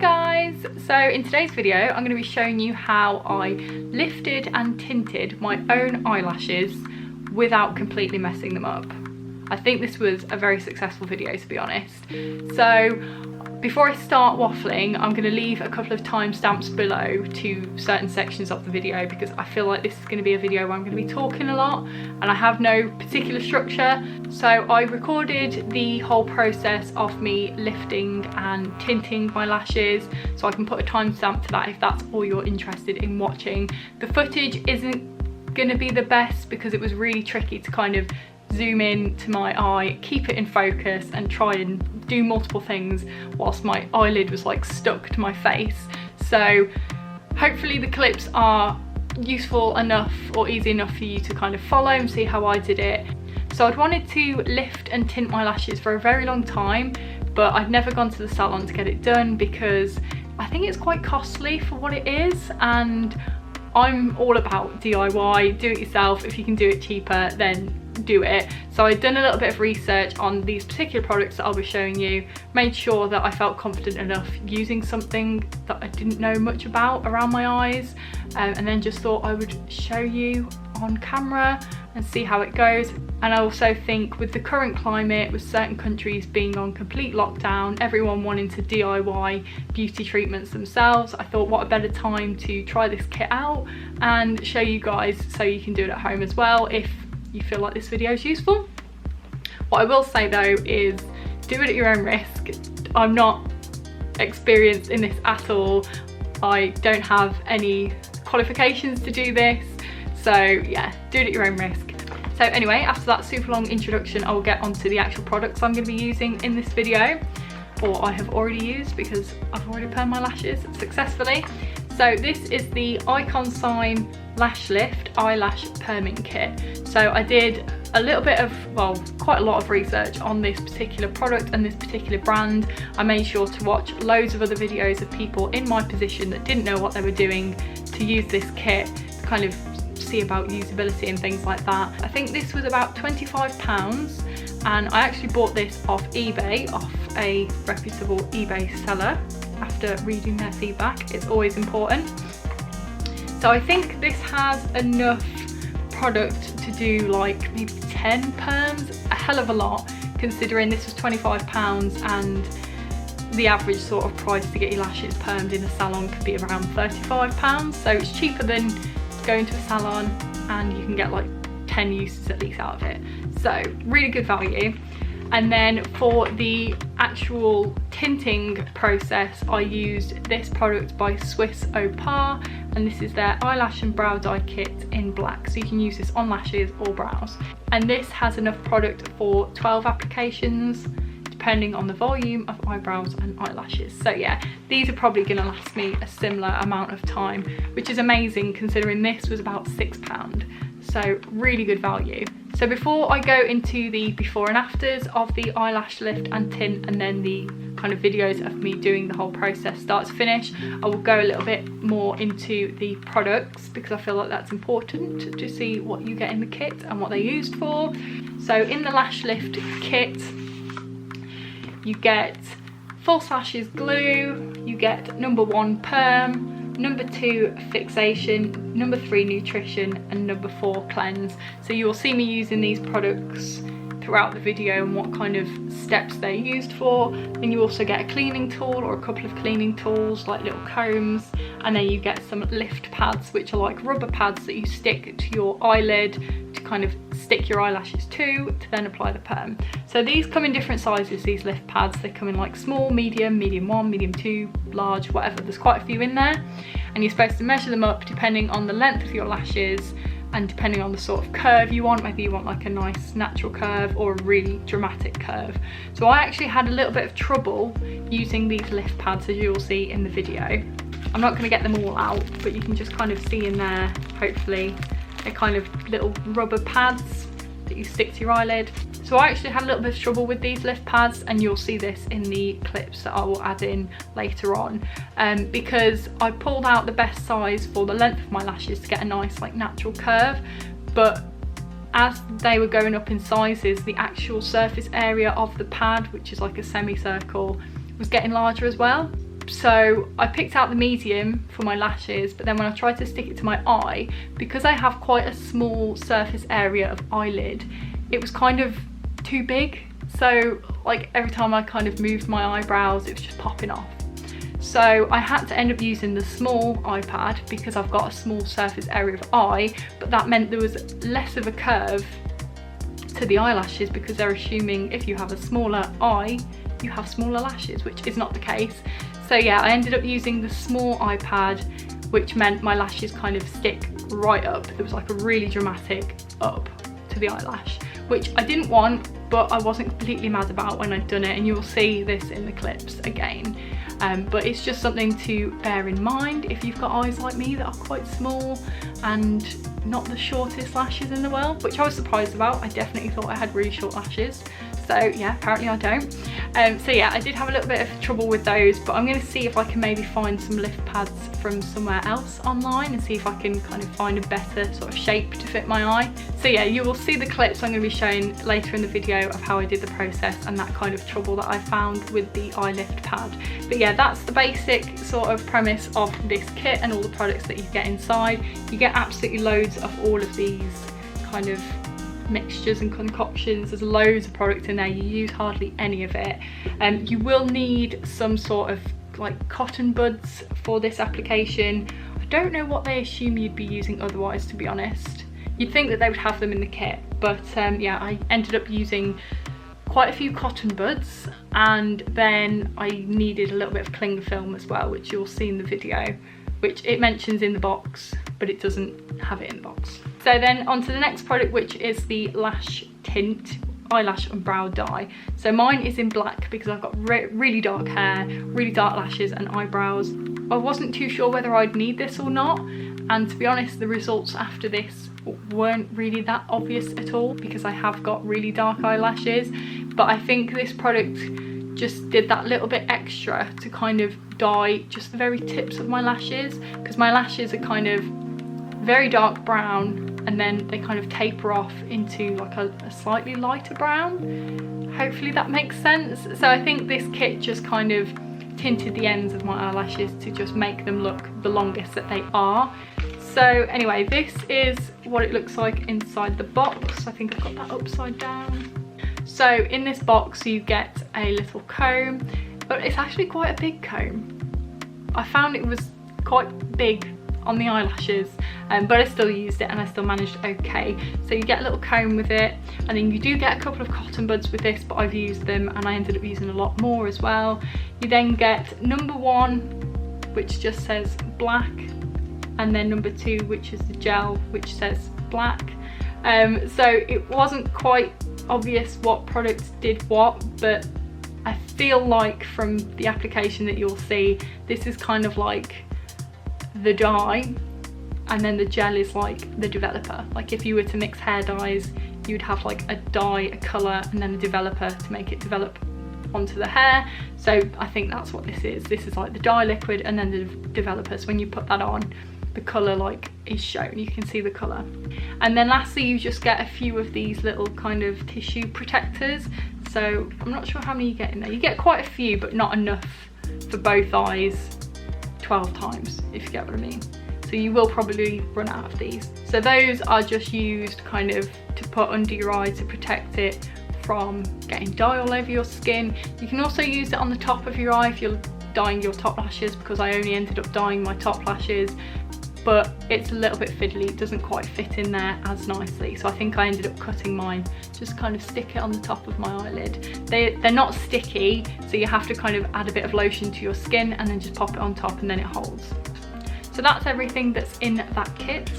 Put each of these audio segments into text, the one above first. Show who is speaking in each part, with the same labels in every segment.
Speaker 1: guys! So in today's video I'm going to be showing you how I lifted and tinted my own eyelashes without completely messing them up. I think this was a very successful video, to be honest. So before I start waffling, I'm going to leave a couple of timestamps below to certain sections of the video because I feel like this is going to be a video where I'm going to be talking a lot and I have no particular structure. So I recorded the whole process of me lifting and tinting my lashes, so I can put a timestamp to that if that's all you're interested in watching. The footage isn't going to be the best because it was really tricky to kind of zoom in to my eye, keep it in focus and try and do multiple things whilst my eyelid was like stuck to my face. So hopefully the clips are useful enough or easy enough for you to kind of follow and see how I did it. So I'd wanted to lift and tint my lashes for a very long time, but I'd never gone to the salon to get it done because I think it's quite costly for what it is, and I'm all about DIY, do it yourself. If you can do it cheaper, then do it. So I'd done a little bit of research on these particular products that I'll be showing you, made sure that I felt confident enough using something that I didn't know much about around my eyes, and then just thought I would show you on camera and see how it goes. And I also think with the current climate, with certain countries being on complete lockdown, everyone wanting to DIY beauty treatments themselves, I thought what a better time to try this kit out and show you guys so you can do it at home as well if you feel like this video is useful. What I will say though is do it at your own risk. I'm not experienced in this at all. I don't have any qualifications to do this, so yeah, do it at your own risk. So anyway, after that super long introduction, I will get onto the actual products I'm going to be using in this video, or I have already used because I've already permed my lashes successfully. So this is the Iconsign Lash Lift Eyelash Perming Kit. So I did a little bit of, well, quite a lot of research on this particular product and this particular brand. I made sure to watch loads of other videos of people in my position that didn't know what they were doing to use this kit, to kind of see about usability and things like that. I think this was about £25, and I actually bought this off eBay, off a reputable eBay seller, after reading their feedback. It's always important. So I think this has enough product to do like maybe 10 perms, a hell of a lot considering this was £25 and the average sort of price to get your lashes permed in a salon could be around £35. So it's cheaper than going to a salon and you can get like 10 uses at least out of it. So really good value. And then for the actual tinting process, I used this product by Swiss Opar, and this is their eyelash and brow dye kit in black. So you can use this on lashes or brows. And this has enough product for 12 applications, depending on the volume of eyebrows and eyelashes. So yeah, these are probably gonna last me a similar amount of time, which is amazing considering this was about £6. So really good value. So before I go into the before and afters of the eyelash lift and tint, and then the kind of videos of me doing the whole process start to finish, I will go a little bit more into the products because I feel like that's important to see what you get in the kit and what they're used for. So in the lash lift kit, you get false lashes glue, you get #1 perm, #2 fixation, #3 nutrition, and #4 cleanse. So you will see me using these products throughout the video and what kind of steps they're used for. Then you also get a cleaning tool or a couple of cleaning tools like little combs, and then you get some lift pads, which are like rubber pads that you stick to your eyelid to kind of stick your eyelashes to then apply the perm. So these come in different sizes, these lift pads. They come in like small, medium, medium 1, medium 2, large, whatever. There's quite a few in there, and you're supposed to measure them up depending on the length of your lashes and depending on the sort of curve you want. Maybe you want like a nice natural curve or a really dramatic curve. So I actually had a little bit of trouble using these lift pads, as you'll see in the video. I'm not going to get them all out, but you can just kind of see in there, hopefully, they're kind of little rubber pads that you stick to your eyelid. So I actually had a little bit of trouble with these lift pads, and you'll see this in the clips that I will add in later on, because I pulled out the best size for the length of my lashes to get a nice like natural curve, but as they were going up in sizes, the actual surface area of the pad, which is like a semicircle, was getting larger as well. So I picked out the medium for my lashes, but then when I tried to stick it to my eye, because I have quite a small surface area of eyelid, it was kind of too big. So like every time I kind of moved my eyebrows, it was just popping off. So I had to end up using the small iPad because I've got a small surface area of eye, but that meant there was less of a curve to the eyelashes because they're assuming if you have a smaller eye, you have smaller lashes, which is not the case. So yeah, I ended up using the small iPad, which meant my lashes kind of stick right up. There was like a really dramatic up to the eyelash, which I didn't want, but I wasn't completely mad about when I'd done it, and you will see this in the clips again. But it's just something to bear in mind if you've got eyes like me that are quite small and not the shortest lashes in the world, which I was surprised about. I definitely thought I had really short lashes. So yeah, apparently I don't. So yeah, I did have a little bit of trouble with those, but I'm going to see if I can maybe find some lift pads from somewhere else online and see if I can kind of find a better sort of shape to fit my eye. So yeah, you will see the clips I'm going to be showing later in the video of how I did the process and that kind of trouble that I found with the eye lift pad. But yeah, that's the basic sort of premise of this kit and all the products that you get inside. You get absolutely loads of all of these kind of mixtures and concoctions. There's loads of product in there. You use hardly any of it. You will need some sort of like cotton buds for this application. I don't know what they assume you'd be using otherwise, to be honest. You'd think that they would have them in the kit, but yeah, I ended up using quite a few cotton buds, and then I needed a little bit of cling film as well, which you'll see in the video, which it mentions in the box, but it doesn't have it in the box. So then on to the next product, which is the Lash Tint eyelash and brow dye. So mine is in black because I've got really dark hair, really dark lashes and eyebrows. I wasn't too sure whether I'd need this or not, and to be honest, the results after this weren't really that obvious at all because I have got really dark eyelashes. But I think this product just did that little bit extra to kind of dye just the very tips of my lashes, because my lashes are kind of very dark brown and then they kind of taper off into like a slightly lighter brown. Hopefully that makes sense. So I think this kit just kind of tinted the ends of my eyelashes to just make them look the longest that they are. So anyway, this is what it looks like inside the box. I think I've got that upside down. So in this box you get a little comb, but it's actually quite a big comb. I found it was quite big on the eyelashes, but I still used it and I still managed okay. So you get a little comb with it, and then you do get a couple of cotton buds with this, but I've used them and I ended up using a lot more as well. You then get number 1, which just says black, and then number 2, which is the gel, which says black. So it wasn't quite obvious what product did what, but I feel like from the application that you'll see, this is kind of like the dye, and then the gel is like the developer. Like if you were to mix hair dyes, you'd have like a dye, a colour, and then a developer to make it develop onto the hair. So I think that's what this is. This is like the dye liquid and then the developer. So when you put that on, the colour like is shown, you can see the colour. And then lastly you just get a few of these little kind of tissue protectors. So I'm not sure how many you get in there. You get quite a few, but not enough for both eyes 12 times, if you get what I mean. So you will probably run out of these. So those are just used kind of to put under your eye to protect it from getting dye all over your skin. You can also use it on the top of your eye if you're dyeing your top lashes, because I only ended up dyeing my top lashes, but it's a little bit fiddly. It doesn't quite fit in there as nicely, so I think I ended up cutting mine, just kind of stick it on the top of my eyelid. They're not sticky, so you have to kind of add a bit of lotion to your skin and then just pop it on top and then it holds. So that's everything that's in that kit.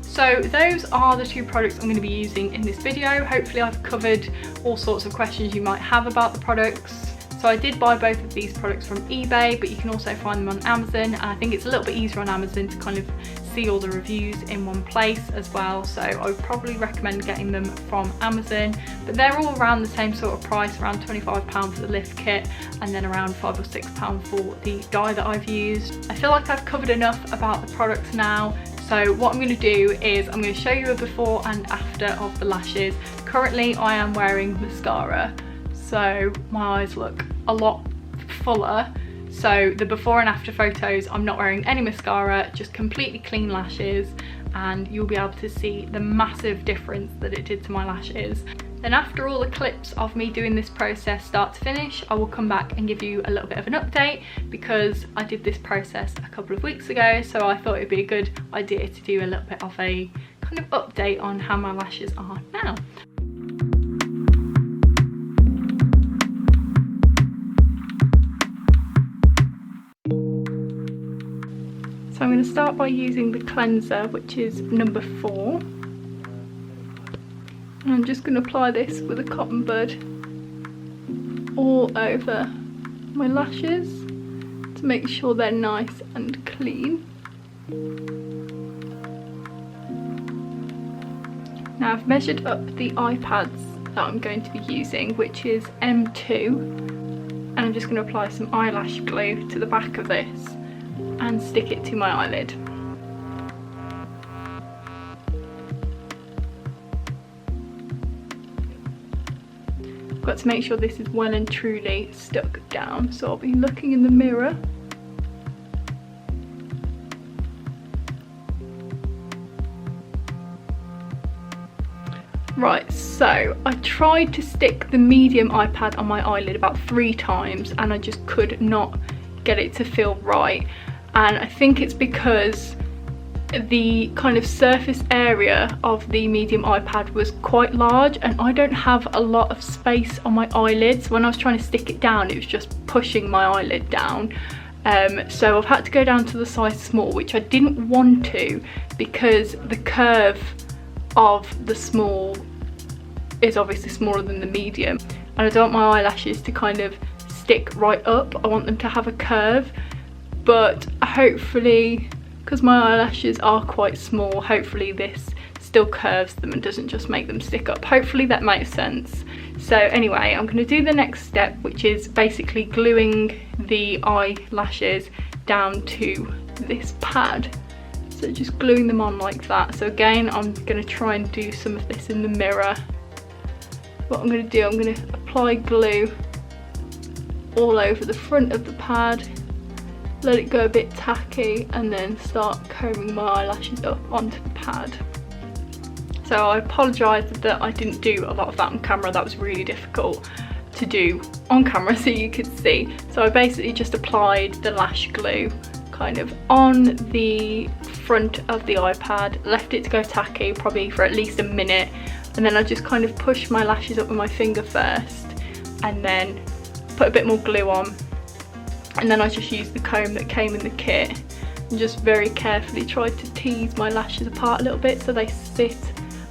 Speaker 1: So those are the 2 products I'm going to be using in this video. Hopefully I've covered all sorts of questions you might have about the products. So I did buy both of these products from eBay, but you can also find them on Amazon, and I think it's a little bit easier on Amazon to kind of see all the reviews in one place as well. So I would probably recommend getting them from Amazon, but they're all around the same sort of price, around £25 for the lift kit and then around £5 or £6 for the dye that I've used. I feel like I've covered enough about the products now. So what I'm going to do is I'm going to show you a before and after of the lashes. Currently I am wearing mascara, so my eyes look a lot fuller. So the before and after photos, I'm not wearing any mascara, just completely clean lashes, and you'll be able to see the massive difference that it did to my lashes. Then after all the clips of me doing this process start to finish, I will come back and give you a little bit of an update, because I did this process a couple of weeks ago, so I thought it'd be a good idea to do a little bit of a kind of update on how my lashes are now. So I'm going to start by using the cleanser, which is number 4. And I'm just going to apply this with a cotton bud all over my lashes to make sure they're nice and clean. Now I've measured up the eye pads that I'm going to be using, which is M2, and I'm just going to apply some eyelash glue to the back of this and stick it to my eyelid. Got to make sure this is well and truly stuck down, so I'll be looking in the mirror. Right, so I tried to stick the medium eye pad on my eyelid about 3 times and I just could not get it to feel right. And I think it's because the kind of surface area of the medium eye pad was quite large, and I don't have a lot of space on my eyelid, so when I was trying to stick it down, it was just pushing my eyelid down. So I've had to go down to the size small, which I didn't want to, because the curve of the small is obviously smaller than the medium, and I don't want my eyelashes to kind of stick right up. I want them to have a curve, but hopefully, because my eyelashes are quite small, hopefully this still curves them and doesn't just make them stick up. Hopefully that makes sense. So anyway, I'm going to do the next step, which is basically gluing the eyelashes down to this pad. So just gluing them on like that. So again, I'm going to try and do some of this in the mirror. What I'm going to do, I'm going to apply glue all over the front of the pad, let it go a bit tacky, and then start combing my eyelashes up onto the pad. So I apologise that I didn't do a lot of that on camera. That was really difficult to do on camera so you could see. So I basically just applied the lash glue kind of on the front of the iPad, left it to go tacky probably for at least a minute, and then I just kind of pushed my lashes up with my finger first and then put a bit more glue on, and then I just used the comb that came in the kit and just very carefully tried to tease my lashes apart a little bit so they sit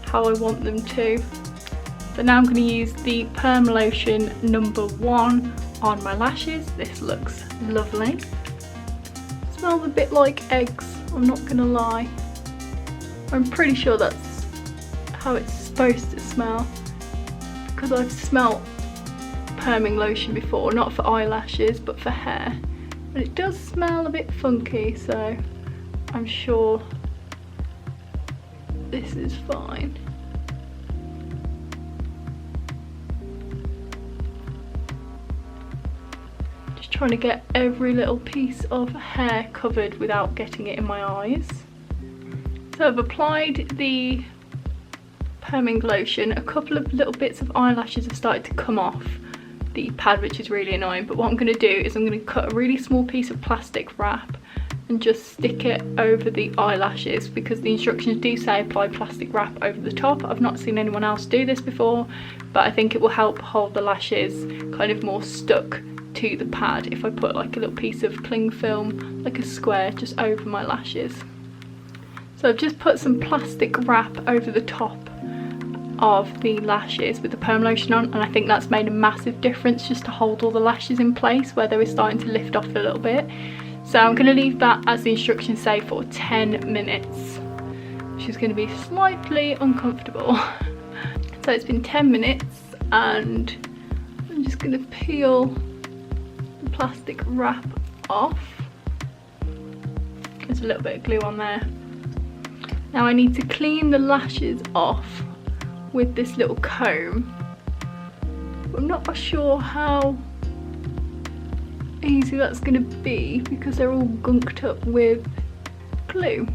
Speaker 1: how I want them to. So now I'm going to use the Perm Lotion number 1 on my lashes. This looks lovely. It smells a bit like eggs, I'm not going to lie. I'm pretty sure that's how it's supposed to smell, because I've smelt perming lotion before, not for eyelashes but for hair, but it does smell a bit funky, so I'm sure this is fine. Just trying to get every little piece of hair covered without getting it in my eyes. So I've applied the perming lotion. A couple of little bits of eyelashes have started to come off the pad, which is really annoying, but what I'm going to do is I'm going to cut a really small piece of plastic wrap and just stick it over the eyelashes, because the instructions do say apply plastic wrap over the top. I've not seen anyone else do this before, but I think it will help hold the lashes kind of more stuck to the pad if I put like a little piece of cling film, like a square, just over my lashes. So I've just put some plastic wrap over the top of the lashes with the perm lotion on, and I think that's made a massive difference just to hold all the lashes in place where they were starting to lift off a little bit. So I'm going to leave that, as the instructions say, for 10 minutes. She's going to be slightly uncomfortable. So it's been 10 minutes and I'm just going to peel the plastic wrap off. There's a little bit of glue on there. Now I need to clean the lashes off with this little comb. I'm not sure how easy that's going to be because they're all gunked up with glue.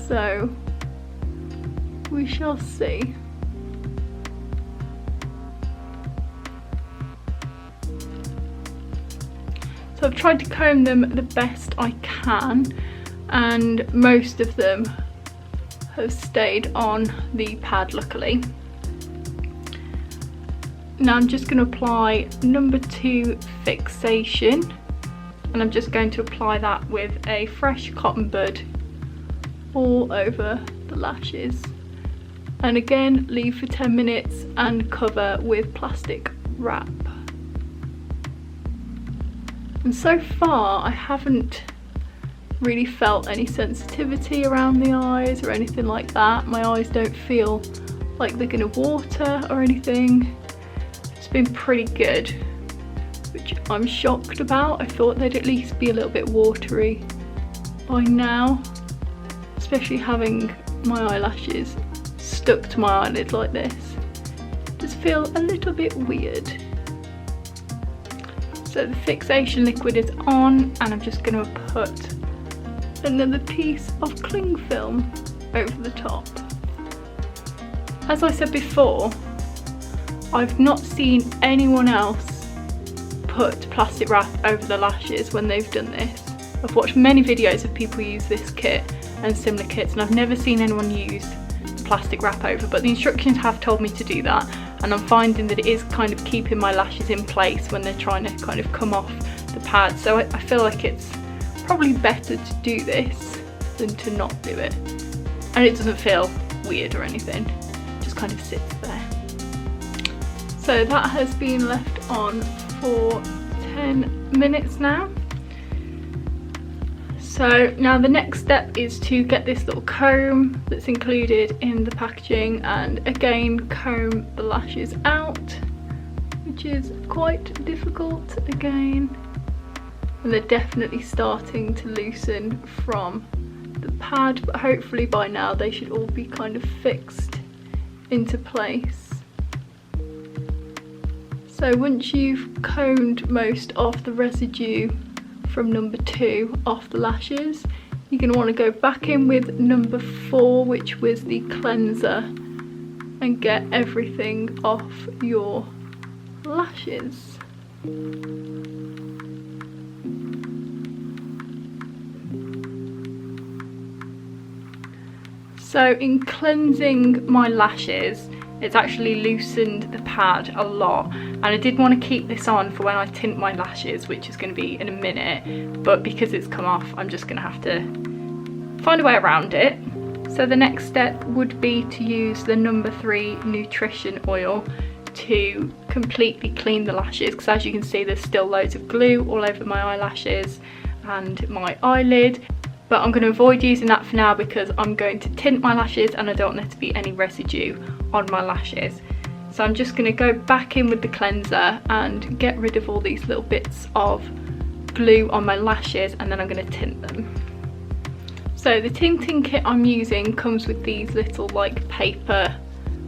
Speaker 1: So we shall see. So I've tried to comb them the best I can, and most of them have stayed on the pad, luckily. Now I'm just going to apply number 2 fixation, and I'm just going to apply that with a fresh cotton bud all over the lashes, and again leave for 10 minutes and cover with plastic wrap. And so far I haven't really felt any sensitivity around the eyes or anything like that. My eyes don't feel like they're going to water or anything. It's been pretty good, which I'm shocked about. I thought they'd at least be a little bit watery by now, especially having my eyelashes stuck to my eyelid like this. Just feel a little bit weird. So the fixation liquid is on, and I'm just going to put another piece of cling film over the top. As I said before, I've not seen anyone else put plastic wrap over the lashes when they've done this. I've watched many videos of people use this kit and similar kits, and I've never seen anyone use plastic wrap over, but the instructions have told me to do that, and I'm finding that it is kind of keeping my lashes in place when they're trying to kind of come off the pad. So I feel like it's probably better to do this than to not do it, and it doesn't feel weird or anything, it just kind of sits there. So that has been left on for 10 minutes now. So now the next step is to get this little comb that's included in the packaging, and again comb the lashes out, which is quite difficult again. And they're definitely starting to loosen from the pad, but hopefully by now they should all be kind of fixed into place. So once you've combed most of the residue from number 2 off the lashes, you're going to want to go back in with number 4, which was the cleanser, and get everything off your lashes. So in cleansing my lashes, it's actually loosened the pad a lot, and I did want to keep this on for when I tint my lashes, which is going to be in a minute, but because it's come off I'm just going to have to find a way around it. So the next step would be to use the number 3 nutrition oil to completely clean the lashes, because as you can see there's still loads of glue all over my eyelashes and my eyelid. But I'm going to avoid using that for now because I'm going to tint my lashes and I don't want there to be any residue on my lashes. So I'm just going to go back in with the cleanser and get rid of all these little bits of glue on my lashes, and then I'm going to tint them. So the tinting kit I'm using comes with these little like paper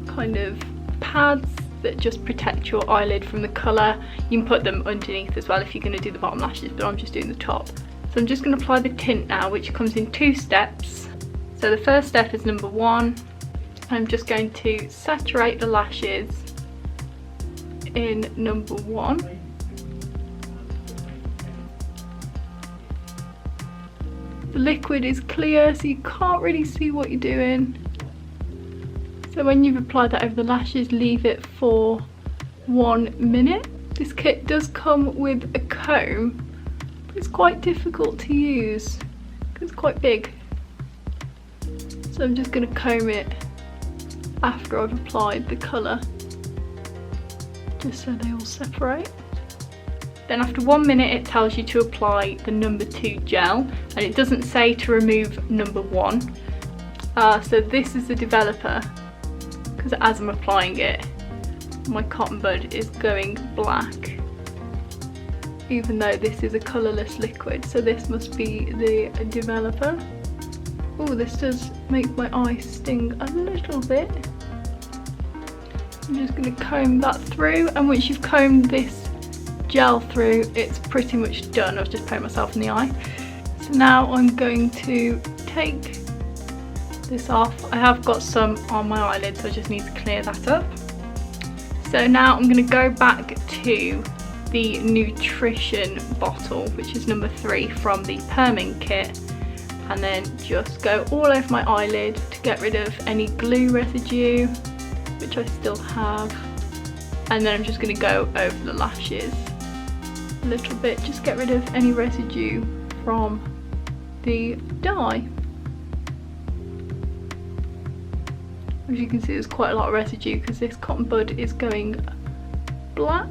Speaker 1: kind of pads that just protect your eyelid from the colour. You can put them underneath as well if you're going to do the bottom lashes, but I'm just doing the top. So I'm just going to apply the tint now, which comes in 2 steps. So the first step is number 1. I'm just going to saturate the lashes in number 1. The liquid is clear, so you can't really see what you're doing. So when you've applied that over the lashes, leave it for 1 minute. This kit does come with a comb. It's quite difficult to use because it's quite big, so I'm just going to comb it after I've applied the colour, just so they all separate. Then after 1 minute it tells you to apply the number 2 gel, and it doesn't say to remove number 1. So this is the developer, because as I'm applying it my cotton bud is going black, even though this is a colourless liquid, so this must be the developer. Oh, this does make my eye sting a little bit. I'm just going to comb that through, and once you've combed this gel through, it's pretty much done. I've just poked myself in the eye. So now I'm going to take this off. I have got some on my eyelid, so I just need to clear that up. So now I'm going to go back to the nutrition bottle, which is number 3 from the perming kit, and then just go all over my eyelid to get rid of any glue residue, which I still have, and then I'm just going to go over the lashes a little bit, just get rid of any residue from the dye. As you can see, there's quite a lot of residue because this cotton bud is going black.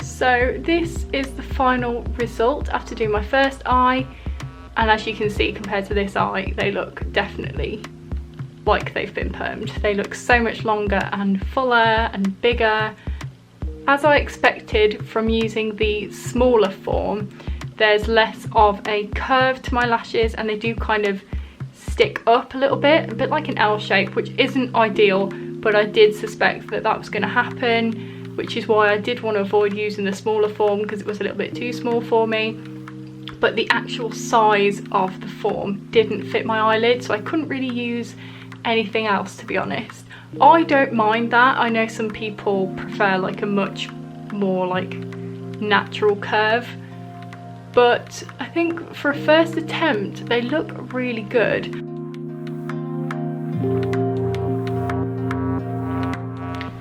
Speaker 1: So this is the final result after doing my first eye, and as you can see, compared to this eye, they look definitely like they've been permed. They look so much longer and fuller and bigger. As I expected from using the smaller form, there's less of a curve to my lashes, and they do kind of stick up a bit like an L shape, which isn't ideal, but I did suspect that that was going to happen, which is why I did want to avoid using the smaller form, because it was a little bit too small for me. But the actual size of the form didn't fit my eyelid, so I couldn't really use anything else, to be honest. I don't mind that. I know some people prefer like a much more like natural curve, but I think for a first attempt they look really good.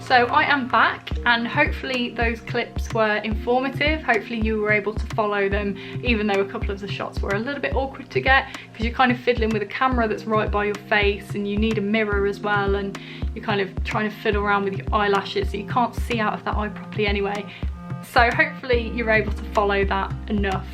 Speaker 1: So I am back, and hopefully those clips were informative. Hopefully you were able to follow them, even though a couple of the shots were a little bit awkward to get, because you're kind of fiddling with a camera that's right by your face, and you need a mirror as well, and you're kind of trying to fiddle around with your eyelashes, so you can't see out of that eye properly anyway. So hopefully you're able to follow that enough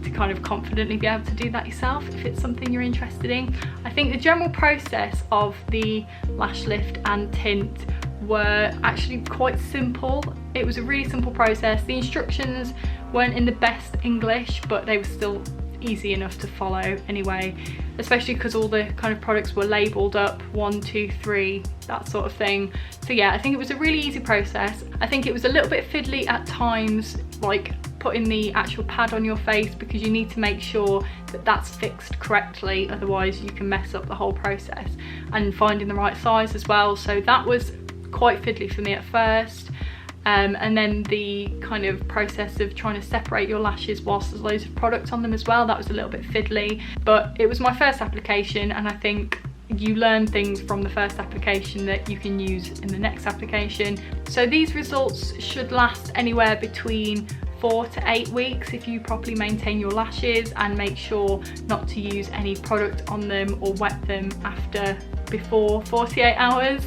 Speaker 1: to kind of confidently be able to do that yourself if it's something you're interested in. I think the general process of the lash lift and tint were actually quite simple. It was a really simple process. The instructions weren't in the best English, but they were still easy enough to follow anyway, especially because all the kind of products were labelled up 1, 2, 3, that sort of thing. So yeah, I think it was a really easy process. I think it was a little bit fiddly at times, like putting the actual pad on your face, because you need to make sure that that's fixed correctly, otherwise you can mess up the whole process, and finding the right size as well. So that was quite fiddly for me at first, and then the kind of process of trying to separate your lashes whilst there's loads of product on them as well, that was a little bit fiddly. But it was my first application, and I think you learn things from the first application that you can use in the next application. So these results should last anywhere between 4 to 8 weeks if you properly maintain your lashes and make sure not to use any product on them or wet them before 48 hours.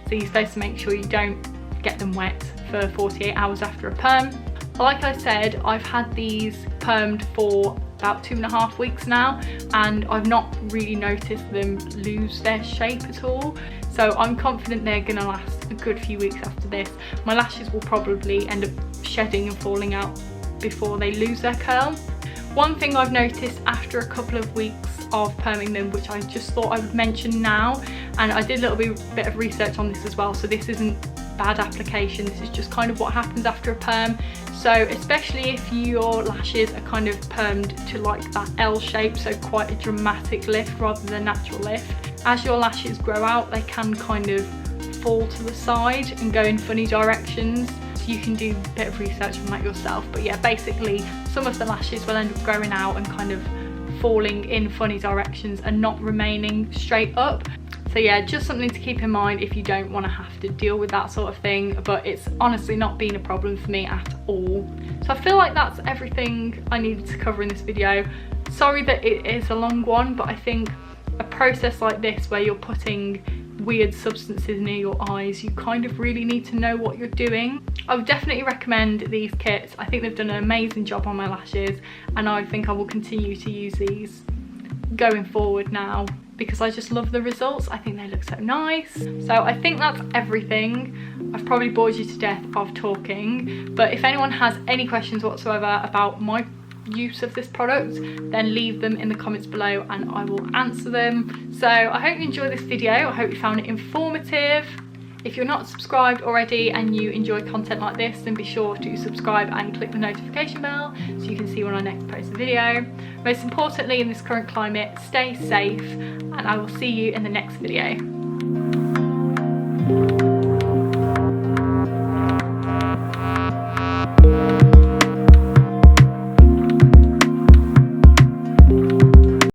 Speaker 1: So you're supposed to make sure you don't get them wet for 48 hours after a perm. Like I said, I've had these permed for about 2.5 weeks now, and I've not really noticed them lose their shape at all. So I'm confident they're gonna last a good few weeks after this. My lashes will probably end up shedding and falling out before they lose their curl. One thing I've noticed after a couple of weeks of perming them, which I just thought I would mention now, and I did a little bit of research on this as well, so this isn't bad application, this is just kind of what happens after a perm. So especially if your lashes are kind of permed to like that L shape, so quite a dramatic lift rather than natural lift, as your lashes grow out they can kind of fall to the side and go in funny directions. So you can do a bit of research on that yourself, but yeah, basically some of the lashes will end up growing out and kind of falling in funny directions and not remaining straight up. So yeah, just something to keep in mind if you don't want to have to deal with that sort of thing, but it's honestly not been a problem for me at all. So I feel like that's everything I needed to cover in this video. Sorry that it is a long one, but I think a process like this where you're putting weird substances near your eyes, you kind of really need to know what you're doing. I would definitely recommend these kits. I think they've done an amazing job on my lashes, and I think I will continue to use these going forward now because I just love the results. I think they look so nice. So I think that's everything. I've probably bored you to death of talking, but if anyone has any questions whatsoever about my use of this product, then leave them in the comments below and I will answer them. So I hope you enjoyed this video. I hope you found it informative. If you're not subscribed already and you enjoy content like this, then be sure to subscribe and click the notification bell so you can see when I next post a video. Most importantly, in this current climate, stay safe, and I will see you in the next video.